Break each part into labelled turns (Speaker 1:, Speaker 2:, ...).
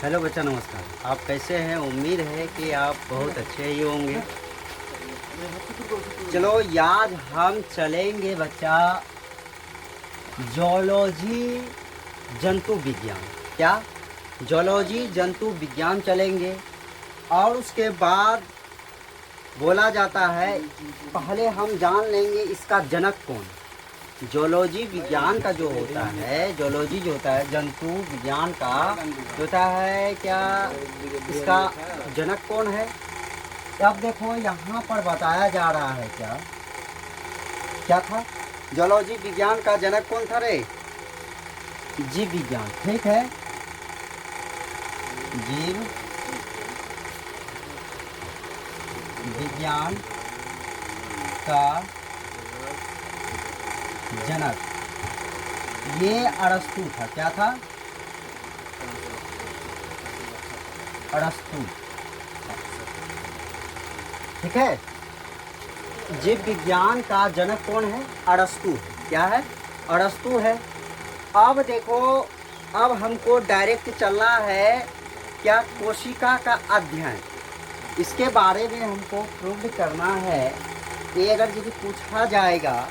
Speaker 1: Hello बच्चा, नमस्कार। आप कैसे हैं? उम्मीद है कि आप बहुत अच्छे ही होंगे। चलो आज हम चलेंगे बच्चा जूलॉजी जंतु विज्ञान। क्या? जूलॉजी जंतु विज्ञान चलेंगे। और उसके बाद बोला जाता है, पहले हम जान लेंगे इसका जनक कौन। जूलॉजी विज्ञान का जो होता है, जूलॉजी जो होता है जंतु विज्ञान का जो होता है, क्या इसका जनक कौन है? अब देखो यहाँ पर बताया जा रहा है क्या था? जूलॉजी विज्ञान का जनक कौन था रे? जीव विज्ञान। ठीक है, जीव विज्ञान का जनक ये अरस्तु था। क्या था? अरस्तु। ठीक है, जीव विज्ञान का जनक कौन है? अरस्तु। क्या है? अरस्तु है। अब देखो, अब हमको डायरेक्ट चलना है क्या? कोशिका का अध्ययन। इसके बारे में हमको प्रूव करना है। ये अगर यदि पूछा जाएगा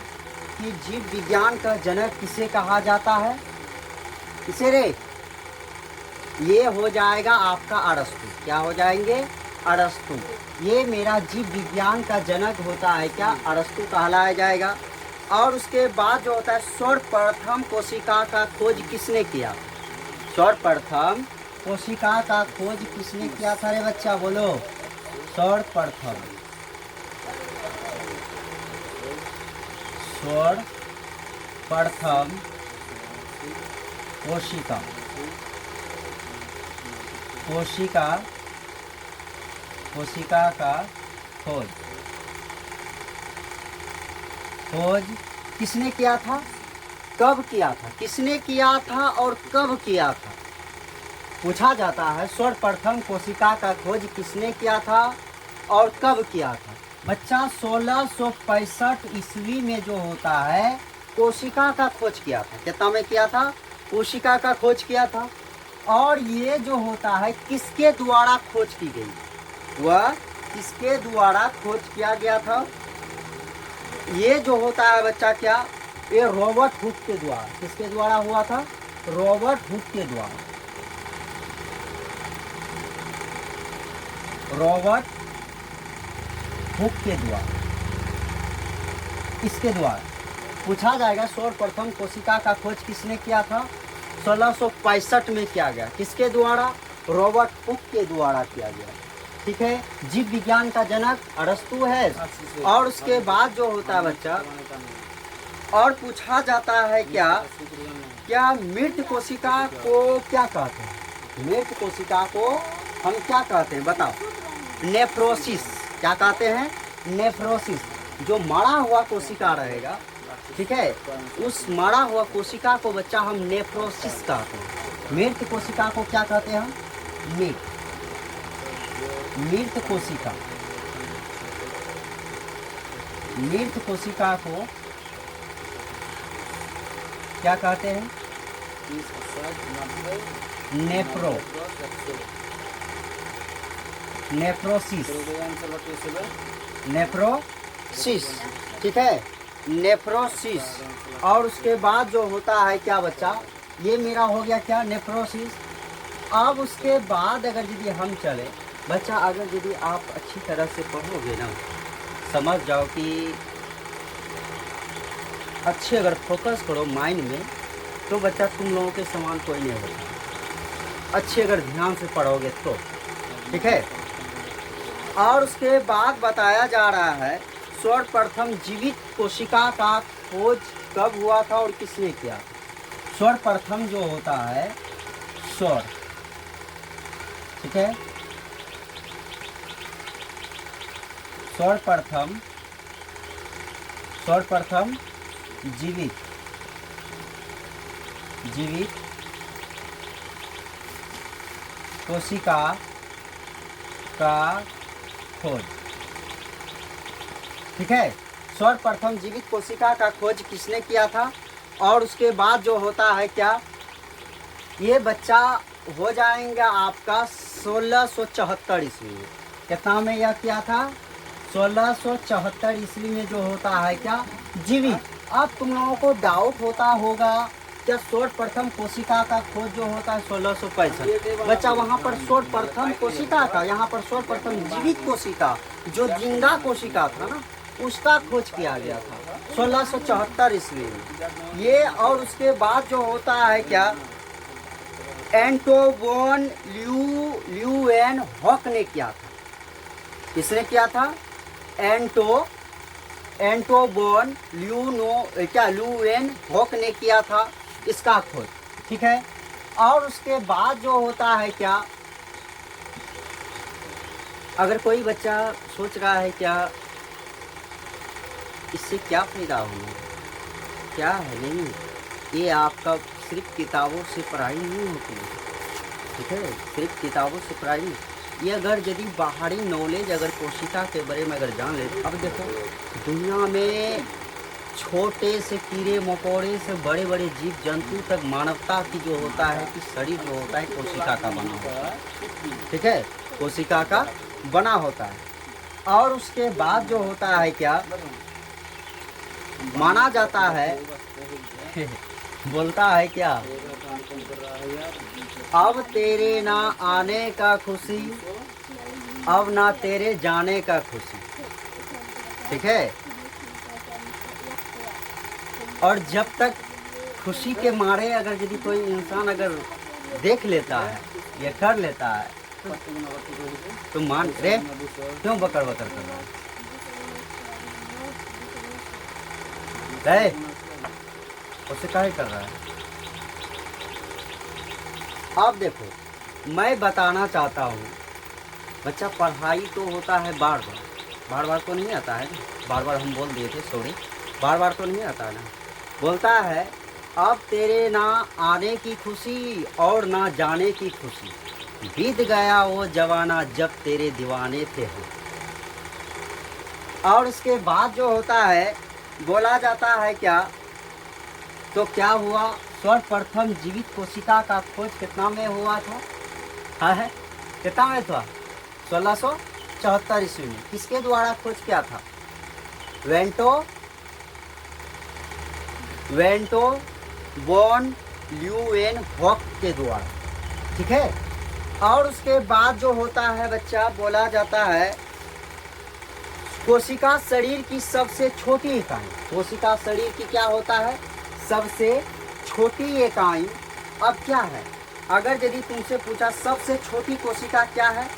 Speaker 1: कि जीव विज्ञान का जनक किसे कहा जाता है, किसे रे? ये हो जाएगा आपका अरस्तु। क्या हो जाएंगे? अरस्तु। ये मेरा जीव विज्ञान का जनक होता है क्या? अरस्तु कहलाया जाएगा। और उसके बाद जो होता है, सर्वप्रथम कोशिका का खोज किसने किया? सर्वप्रथम कोशिका का खोज किसने किया था रे बच्चा? बोलो। सर्वप्रथम कोशिका का खोज किसने किया था? कब किया था? किसने किया था और कब किया था? पूछा जाता है सर्वप्रथम कोशिका का खोज किसने किया था और कब किया था? बच्चा 1665 ईस्वी में जो होता है कोशिका का खोज किया था। कितना में किया था? कोशिका का खोज किया था। और ये जो होता है किसके द्वारा खोज की गई? वह किसके द्वारा खोज किया गया था? ये जो होता है बच्चा क्या? ये रॉबर्ट हुक के द्वारा। किसके द्वारा हुआ था? रॉबर्ट हुक के द्वारा। रॉबर्ट हुक के द्वारा। इसके द्वारा पूछा जाएगा सर्वप्रथम कोशिका का खोज किसने किया था? 1665 में किया गया। किसके द्वारा? रॉबर्ट हुक के द्वारा किया गया। ठीक है, जीव विज्ञान का जनक अरस्तु है। और उसके बाद जो होता है बच्चा, और पूछा जाता है क्या मृत कोशिका को क्या कहते हैं? मृत कोशिका को हम क्या कहते हैं? बताओ। नेफ्रोसिस। क्या कहते हैं? नेफ्रोसिस। जो मरा हुआ कोशिका रहेगा, ठीक है, उस मरा हुआ कोशिका को बच्चा हम नेफ्रोसिस कहते हैं। मृत कोशिका को क्या कहते हैं हम? मृत कोशिका। मृत कोशिका को क्या कहते हैं? नेफ्रोसिस। ठीक है, नेफ्रोसिस। और उसके बाद जो होता है क्या बच्चा? ये मेरा हो गया क्या? नेफ्रोसिस। अब उसके बाद अगर यदि हम चले बच्चा, अगर यदि आप अच्छी तरह से पढ़ोगे ना, समझ जाओ कि अच्छे अगर फोकस करो माइंड में, तो बच्चा तुम लोगों के समान कोई नहीं होता। अच्छे अगर ध्यान से पढ़ोगे तो। ठीक है। और उसके बाद बताया जा रहा है सर्वप्रथम जीवित कोशिका का खोज कब हुआ था और किसने किया? सर्वप्रथम जो होता है ठीक है, सर्वप्रथम जीवित कोशिका का खोज। ठीक है, सर्वप्रथम जीवित कोशिका का खोज किसने किया था? और उसके बाद जो होता है क्या? ये बच्चा हो जाएंगे आपका 1674 ईस्वी में। कितना में यह क्या था? 1674 ईस्वी में जो होता है क्या, जीवित। अब तुम लोगों को डाउट होता होगा क्या सर्वप्रथम कोशिका का खोज जो होता है 1665। बच्चा वहाँ पर सर्वप्रथम कोशिका का, यहाँ पर सर्वप्रथम जीवित कोशिका जो जिंदा कोशिका था ना, उसका खोज किया गया था 1674 ईस्वी में ये। और उसके बाद जो होता है क्या, एंटोवन ल्यूएन हॉक ने किया था। किसने किया था? एंटोवन ल्यूएन हॉक ने किया था इसका खोज, ठीक है। और उसके बाद जो होता है क्या, अगर कोई बच्चा सोच रहा है क्या इससे क्या फायदा होगा, क्या है, नहीं, ये आपका सिर्फ किताबों से पढ़ाई नहीं होती है, ठीक है, सिर्फ किताबों से पढ़ाई नहीं। ये अगर यदि बाहरी नॉलेज अगर कोशिका के बारे में अगर जान ले, अब देखो दुनिया में छोटे से कीड़े मकोड़े से बड़े बड़े जीव जंतु तक मानवता की जो होता है कि शरीर जो होता है कोशिका का बना होता है, ठीक है, कोशिका का बना होता है। और उसके बाद जो होता है क्या, माना जाता है बोलता है क्या, अब तेरे ना आने का खुशी, अब ना तेरे जाने का खुशी, ठीक है। और जब तक खुशी के मारे अगर यदि कोई इंसान अगर देख लेता है या कर लेता है तो मान रे क्यों बकर बकर कर रहा है, उसे काहे कर रहा है। अब देखो मैं बताना चाहता हूँ बच्चा, पढ़ाई तो होता है बार बार तो नहीं आता है, बार बार हम बोल दिए थे, सॉरी, बार बार तो नहीं आता है ना। बोलता है अब तेरे ना आने की खुशी और ना जाने की खुशी, बीत गया वो जवाना जब तेरे दीवाने थे हो। और उसके बाद जो होता है बोला जाता है क्या, तो क्या हुआ, सर्वप्रथम जीवित कोशिका का खोज कितना में हुआ था, हाँ है, कितना में था, 1674 ईस्वी में। किसके द्वारा खोज किया था? वेंटो वॉन ल्यूएन हॉक के द्वारा, ठीक है। और उसके बाद जो होता है बच्चा, बोला जाता है कोशिका शरीर की सबसे छोटी इकाई, कोशिका शरीर की क्या होता है, सबसे छोटी इकाई। अब क्या है, अगर यदि तुमसे पूछा सबसे छोटी कोशिका क्या है,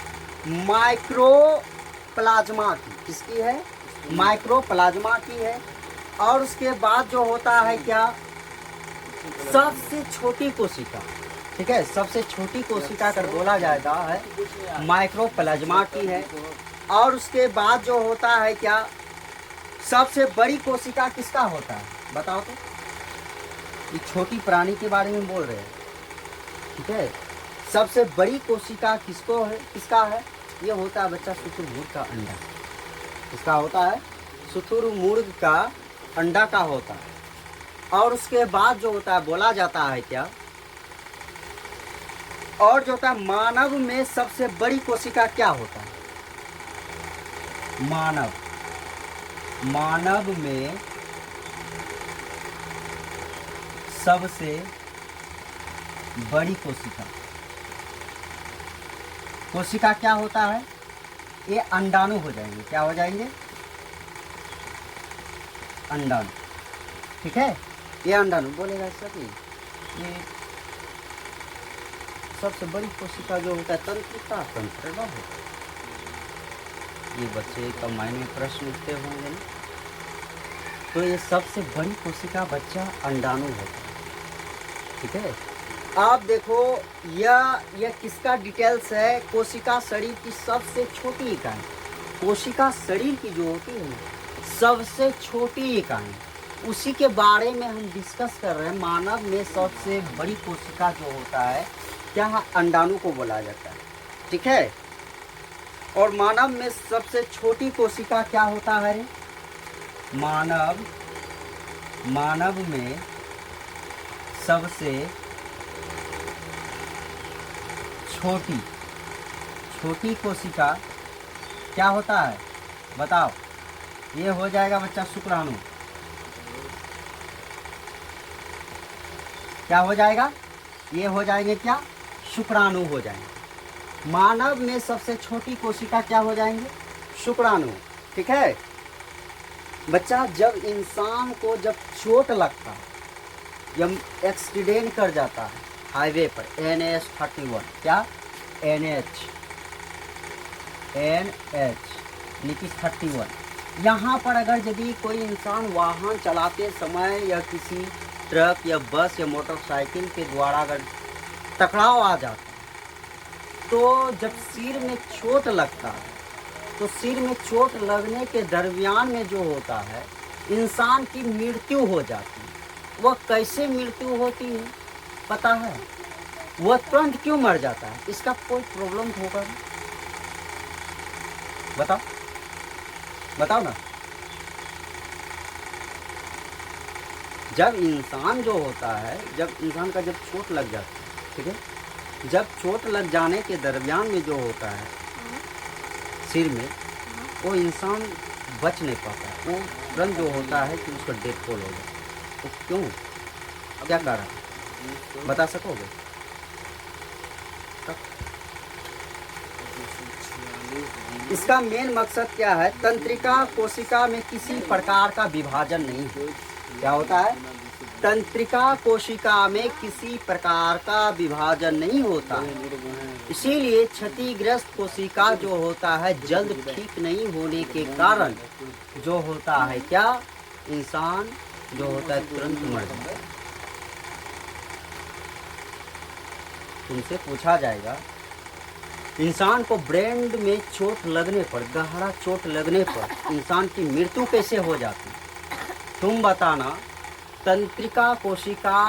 Speaker 1: माइक्रोप्लाज्मा की, किसकी है, माइक्रोप्लाज्मा की है। और उसके बाद जो होता है क्या, सबसे छोटी कोशिका, ठीक है, सबसे छोटी कोशिका अगर बोला जाएगा है माइक्रोप्लाज्मा की है। और उसके बाद जो होता है क्या, सबसे बड़ी कोशिका किसका होता है, बताओ तो। ये छोटी प्राणी के बारे में बोल रहे हैं, ठीक है। सबसे बड़ी कोशिका किसको है, किसका है, ये होता है बच्चा शुतुरमुर्ग का अंडा। किसका होता है, शुतुरमुर्ग का अंडा का होता है। और उसके बाद जो होता है बोला जाता है क्या, और जो होता है मानव में सबसे बड़ी कोशिका क्या होता है, मानव में सबसे बड़ी कोशिका क्या होता है, ये अंडाणु हो जाएंगे, क्या हो जाएंगे, अंडाणु, ठीक है। ये अंडाणु बोलेगा सभी। ये सबसे बड़ी कोशिका जो होता है तंत्रिका तंत्र होता है। ये बच्चे का माइंड में प्रश्न उठते होंगे ना, तो ये सबसे बड़ी कोशिका बच्चा अंडाणु होता है, ठीक है। आप देखो यह किसका डिटेल्स है, कोशिका शरीर की सबसे छोटी इकाई, कोशिका शरीर की जो होती है सबसे छोटी इकाई, उसी के बारे में हम डिस्कस कर रहे हैं। मानव में सबसे बड़ी कोशिका जो होता है क्या, अंडाणु को बोला जाता है, ठीक है। और मानव में सबसे छोटी कोशिका क्या होता है, मानव में सबसे छोटी छोटी कोशिका क्या होता है बताओ। ये हो जाएगा बच्चा शुक्राणु। क्या हो जाएगा? ये हो जाएंगे क्या? शुक्राणु हो जाएंगे। मानव में सबसे छोटी कोशिका क्या हो जाएंगे? शुक्राणु। ठीक है बच्चा, जब इंसान को जब चोट लगता है, जब एक्सीडेंट कर जाता है हाईवे पर, NH-31 क्या NH लिखिए 31, यहाँ पर अगर यदि कोई इंसान वाहन चलाते समय या किसी ट्रक या बस या मोटरसाइकिल के द्वारा अगर टकराव आ जाता है, तो जब सिर में चोट लगता है, तो सिर में चोट लगने के दरमियान में जो होता है इंसान की मृत्यु हो जाती है। वह कैसे मृत्यु होती है पता है? वह तुरंत क्यों मर जाता है? इसका कोई प्रॉब्लम होगा? बताओ बताओ ना। जब इंसान जो होता है, जब इंसान का जब चोट लग जाती है, ठीक है, जब चोट लग जाने के दरमियान में जो होता है सिर में, वो इंसान बच नहीं पाता है। वो तुरंत जो होता है कि उसका डेथ फॉल हो जाए। तो क्यों? क्या कारण है बता सकोगे? इसका मेन मकसद क्या है? तंत्रिका कोशिका में किसी प्रकार का विभाजन नहीं है। क्या होता है? तंत्रिका कोशिका में किसी प्रकार का विभाजन नहीं होता है। इसीलिए क्षतिग्रस्त कोशिका जो होता है जल्द ठीक नहीं होने के कारण जो होता है क्या, इंसान जो होता है तुरंत मर जाता है। तुमसे पूछा जाएगा इंसान को ब्रेन में चोट लगने पर, गहरा चोट लगने पर इंसान की मृत्यु कैसे हो जाती है? तुम बताना। तंत्रिका कोशिका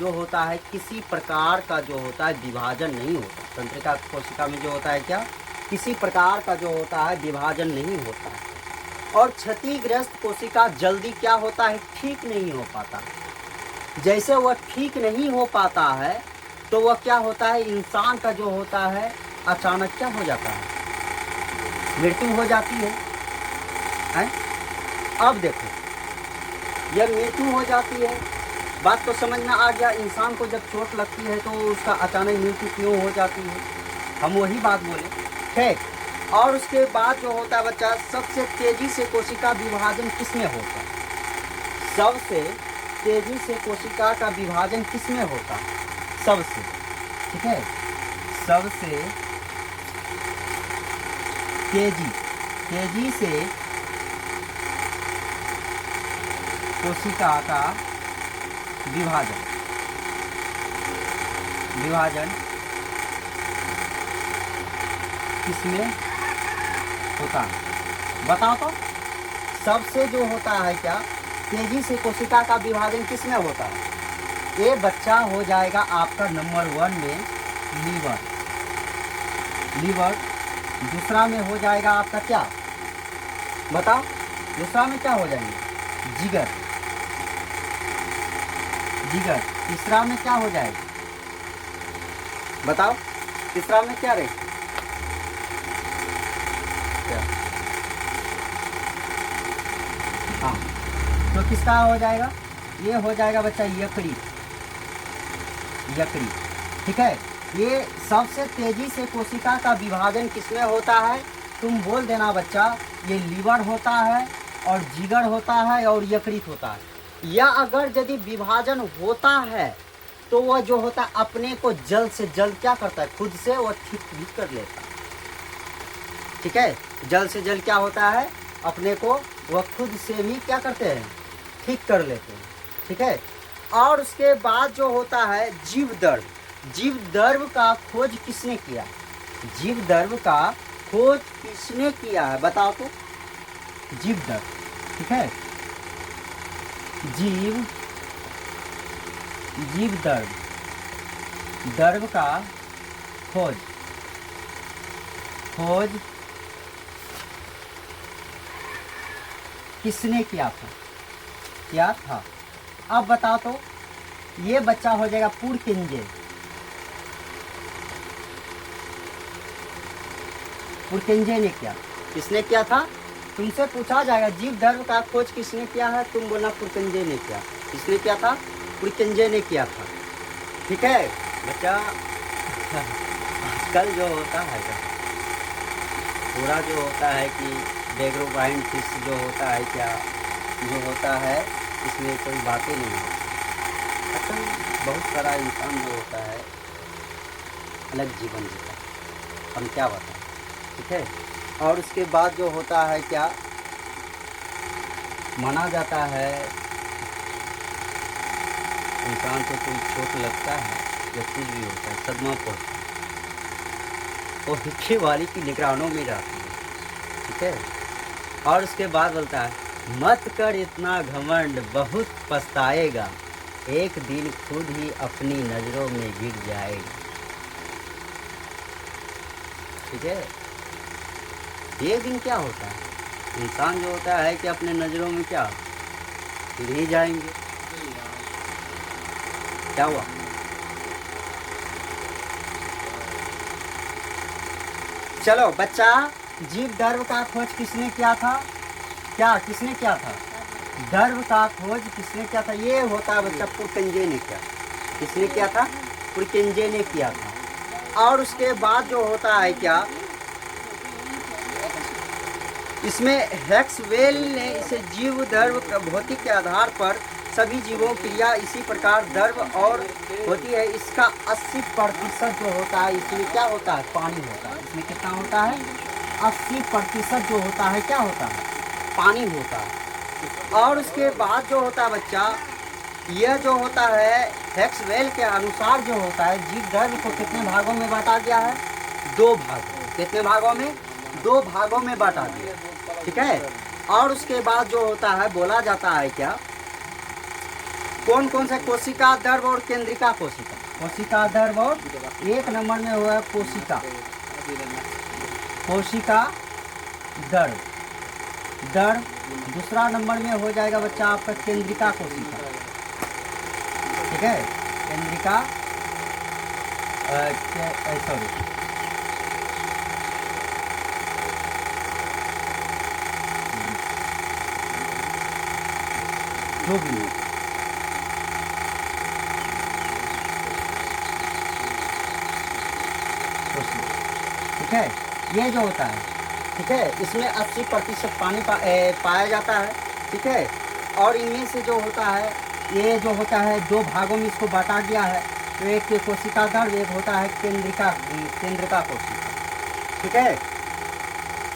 Speaker 1: जो होता है किसी प्रकार का जो होता है विभाजन नहीं होता। तंत्रिका कोशिका में जो होता है क्या, किसी प्रकार का जो होता है विभाजन नहीं होता है। और क्षतिग्रस्त कोशिका जल्दी क्या होता है, ठीक नहीं हो पाता। जैसे वह ठीक नहीं हो पाता है तो वह क्या होता है, इंसान का जो होता है अचानक क्या हो जाता है, मृत्यु हो जाती है, हैं? अब देखो, जब मृत्यु हो जाती है, बात तो समझ में आ गया। इंसान को जब चोट लगती है तो उसका अचानक मृत्यु क्यों हो जाती है, हम वही बात बोले, ठीक। और उसके बाद जो होता है बच्चा, सबसे तेजी से कोशिका विभाजन किसमें होता है? सबसे तेजी से कोशिका का विभाजन किसमें होता है? सबसे, ठीक है, सबसे तेजी से कोशिका का विभाजन किसमें होता है बताओ तो। सबसे जो होता है क्या, तेजी से कोशिका का विभाजन किसमें होता है? ये बच्चा हो जाएगा आपका नंबर 1 में लीवर। दूसरा में हो जाएगा आपका क्या बताओ? दूसरा में क्या हो जाएंगे? जिगर। तीसरा में क्या हो जाएगा बताओ? तीसरा में क्या रहेगा? हाँ, तो किसका हो जाएगा? ये हो जाएगा बच्चा यकृत, ठीक है। ये सबसे तेजी से कोशिका का विभाजन किसमें होता है? तुम बोल देना बच्चा, ये लीवर होता है और जिगर होता है और यकृत होता है। या अगर यदि विभाजन होता है तो वह जो होता है अपने को जल्द से जल्द क्या करता है, खुद से वह ठीक भी कर लेता है, ठीक है। जल्द से जल्द क्या होता है, अपने को वह खुद से भी क्या करते हैं, ठीक कर लेते हैं, ठीक है। और उसके बाद जो होता है जीवदर्भ का खोज किसने किया? जीवदर्भ का खोज किसने किया है बताओ तो? जीवदर्भ, ठीक है। जीवदर्भ का खोज किसने किया था? अब बताओ तो, ये बच्चा हो जाएगा पुरकिंजे, पुरकेंजे ने किया। किसने किया था? तुमसे पूछा जाएगा जीव धर्म का खोज किसने किया है, तुम बोलना पुरकेंजे ने किया। किसने किया था? पुरकेंजे ने किया था। ठीक है बच्चा। आजकल जो होता है पूरा जो होता है कि डेग्रोबाइन फिश जो होता है क्या जो होता है इसमें कोई बातें नहीं है। असल बहुत सारा इंसान जो होता है अलग जीवन जीता है, हम क्या बताएं। ठीक है। और उसके बाद जो होता है क्या माना जाता है इंसान को कोई चोट लगता है या कुछ भी होता है सदमा पहुँचता है वो नीचे वाली की निगरानों में जाती है। ठीक है। और उसके बाद बोलता है मत कर इतना घमंड बहुत पछताएगा, एक दिन खुद ही अपनी नज़रों में गिर जाएगा। ठीक है। एक दिन क्या होता है इंसान जो होता है कि अपने नज़रों में क्या गिर ही जाएंगे। क्या हुआ? चलो बच्चा, जीव धर्म का खोज किसने किया था? क्या किसने किया था? धर्म का खोज किसने किया था? ये होता है बच्चा पुरकेंजे ने किया। किसने किया था? पुरकेंजे ने किया था। और उसके बाद जो होता है क्या इसमें हैक्सवेल ने इसे जीव धर्म भौतिक के आधार पर सभी जीवों की क्रिया इसी प्रकार धर्म और होती है। इसका 80% जो होता है इसमें क्या होता है? पानी होता है। इसमें कितना होता है? 80% जो होता है क्या होता है? पानी होता है। और उसके बाद जो होता है बच्चा यह जो होता है हैक्सवेल के अनुसार जो होता है जीव धर्म को कितने भागों में बांटा गया है? 2 भागों। कितने भागों में? 2 भागों में बांटा गया। ठीक है। और उसके बाद जो होता है बोला जाता है क्या कौन कौन सा कोशिका धर्म और केंद्रिका कोशिका। कोशिका धर्म और 1 नंबर में हुआ कोशिका धर्म। दूसरा नंबर में हो जाएगा बच्चा आपका केंद्रिका कोशिका। ठीक है। केंद्रिका सॉरी जो भी हो। ठीक है। ये जो होता है ठीक है इसमें 80% पानी पाया जाता है। ठीक है। और इनमें से जो होता है ये जो होता है 2 भागों में इसको बांटा गया है। तो एक कोशिका धर्म एक होता है केंद्रिका कोशिका। ठीक है।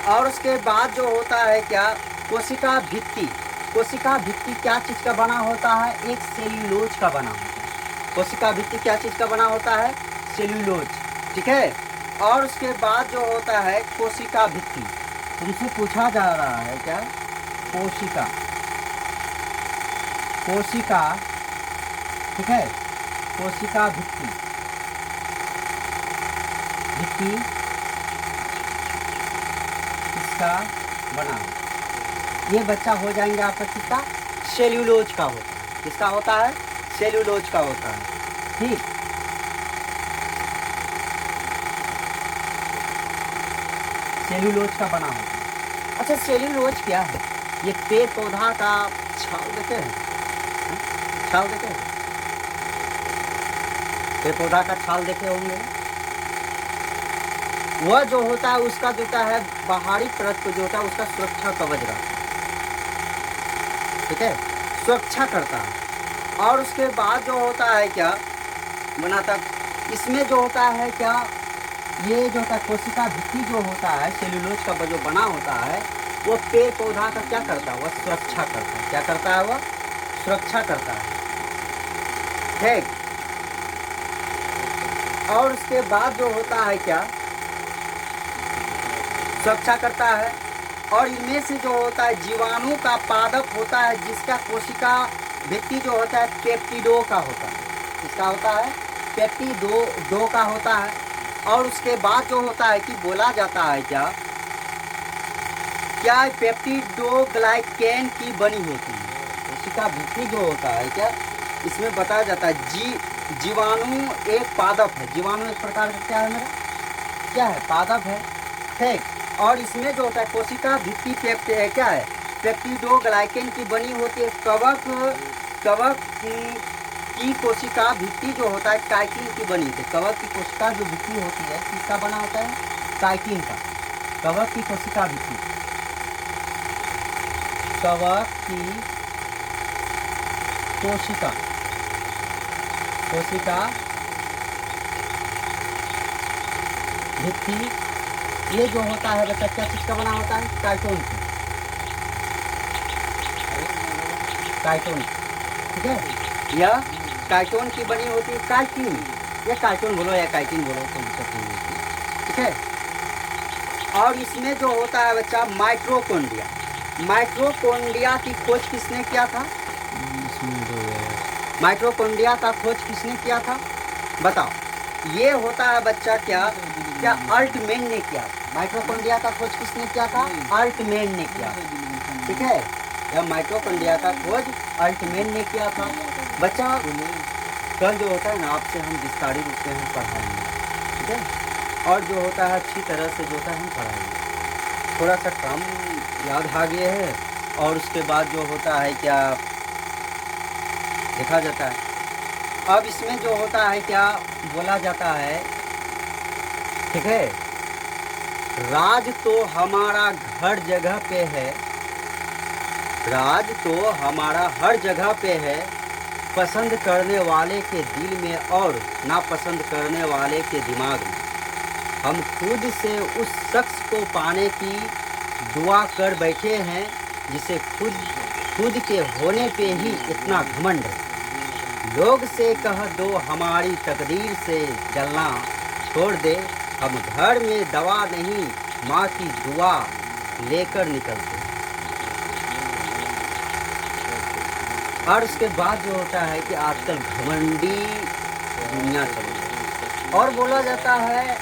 Speaker 1: और उसके बाद जो होता है क्या कोशिका भित्ति। कोशिका भित्ति क्या चीज़ का बना होता है? एक सेल्यूलोज का बना होता है। कोशिका भित्ति क्या चीज़ का बना होता है? सेल्यूलोज। ठीक है। और उसके बाद जो होता है कोशिका भित्ति तुमसे पूछा जा रहा है क्या कोशिका ठीक है कोशिका भित्ति किसका बना? ये बच्चा हो जाएंगे आपका किसका? सेल्यूलोज का होता है। किसका होता है? सेल्यूलोज का होता है। ठीक। सेल्यूलोज का बना होता है। अच्छा सेल्यूलोज क्या है? ये पेड़ पौधा का छाल देते हैं। छाल देते हैं पेड़ पौधा का छाल देखे होंगे। वह जो होता है उसका जो होता है बाहरी परत को जो होता है उसका सुरक्षा कवच रहता है। ठीक है। सुरक्षा करता है। और उसके बाद जो होता है क्या बनाता इसमें जो होता है क्या ये जो होता है कोशिका भित्ति जो होता है सेल्यूलोज का जो बना होता है वो पेड़ पौधा का क्या करता है? वह सुरक्षा करता है। क्या करता है? वह सुरक्षा करता है। ठीक। और उसके बाद जो होता है क्या सुरक्षा करता है। और इनमें से जो होता है जीवाणु का पादप होता है जिसका कोशिका भित्ति जो होता है पेप्टिडो का होता है। किसका होता है? पेप्टिडो का होता है। और उसके बाद जो होता है कि बोला जाता है क्या पेप्टिडोग्लाइकेन की बनी होती है। कोशिका भित्ति जो होता है क्या इसमें बताया जाता है जीवाणु एक पादप है। जीवाणु एक प्रकार का क्या है मेरा? क्या है? पादप है। ठीक। और इसमें जो होता है कोशिका भित्ति क्या है, पेप्टिडोग्लाइकेन की बनी होती है। कवक की कोशिका भित्ति जो होता है काइटिन की बनी होती है। कवक की कोशिका जो भित्ति होती है किसका बना होता है, काइटिन का। कवक की कोशिका भित्ति, कवक की कोशिका भित्ति, ये जो होता है बच्चा क्या चीज का बना होता है, काइटोन की, काइटोन, ठीक है। यह काइटोन की बनी होती है, काइटिन, या काइटोन बोलो या काइटिन बोलो, कोई दिक्कत नहीं होती, ठीक है। और इसमें जो होता है बच्चा माइटोकॉन्ड्रिया, माइटोकॉन्ड्रिया की खोज किसने किया था, माइटोकॉन्ड्रिया का खोज किसने किया था बताओ। ये होता है बच्चा क्या अल्टमैन ने किया था। माइटोकॉन्ड्रिया का खोज किसने किया था, अल्टमैन ने किया था, ठीक है। यह माइटोकॉन्ड्रिया का खोज अल्टमैन ने किया था। बच्चा कल जो होता है ना आपसे हम विस्तारित रूप से हम पढ़ाएंगे, ठीक है। और जो होता है अच्छी तरह से जो होता है हम पढ़ाएंगे। थोड़ा सा कम याद आ गया है, और उसके बाद जो होता है क्या देखा जाता है। अब इसमें जो होता है क्या बोला जाता है, ठीक है। राज तो हमारा हर जगह पे है, राज तो हमारा हर जगह पे है, पसंद करने वाले के दिल में और नापसंद करने वाले के दिमाग में। हम खुद से उस शख्स को पाने की दुआ कर बैठे हैं जिसे खुद के होने पे ही इतना घमंड है। लोग से कह दो हमारी तकदीर से जलना छोड़ दे, हम घर में दवा नहीं माँ की दुआ लेकर निकलते। और उसके बाद जो होता है कि आजकल घमंडी दुनिया चल रही है, और बोला जाता है